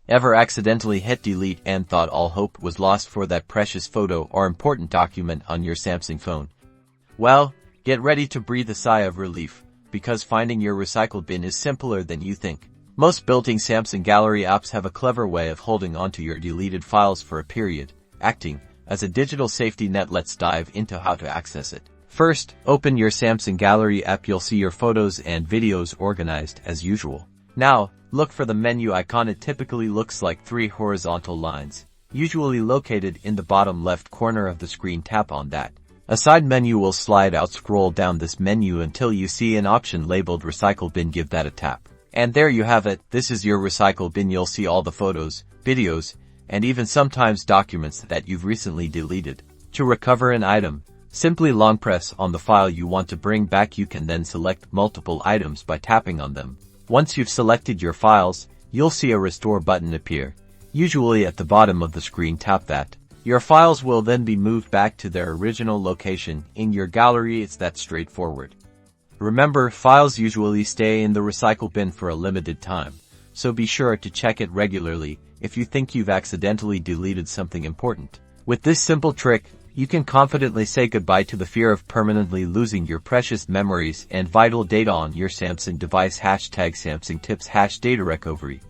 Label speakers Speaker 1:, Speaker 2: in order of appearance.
Speaker 1: Ever accidentally hit delete and thought all hope was lost for that precious photo or important document on your Samsung phone? Well, get ready to breathe a sigh of relief, because finding your recycle bin is simpler than you think. Most built-in Samsung Gallery apps have a clever way of holding onto your deleted files for a period, acting as a digital safety net. Let's dive into how to access it. First, open your Samsung Gallery app. You'll see your photos and videos organized as usual. Now, look for the menu icon. It typically looks like three horizontal lines, usually located in the bottom left corner of the screen. Tap on that. A side menu will slide out. Scroll down this menu until you see an option labeled Recycle Bin. Give that a tap. And there you have it. This is your recycle bin. You'll see all the photos, videos, and even sometimes documents that you've recently deleted. To recover an item, simply long press on the file you want to bring back. You can then select multiple items by tapping on them. Once you've selected your files, you'll see a restore button appear, usually at the bottom of the screen. Tap that. Your files will then be moved back to their original location in your gallery. It's that straightforward. Remember, files usually stay in the recycle bin for a limited time, so be sure to check it regularly if you think you've accidentally deleted something important. With this simple trick, you can confidently say goodbye to the fear of permanently losing your precious memories and vital data on your Samsung device. #SamsungTips #data recovery.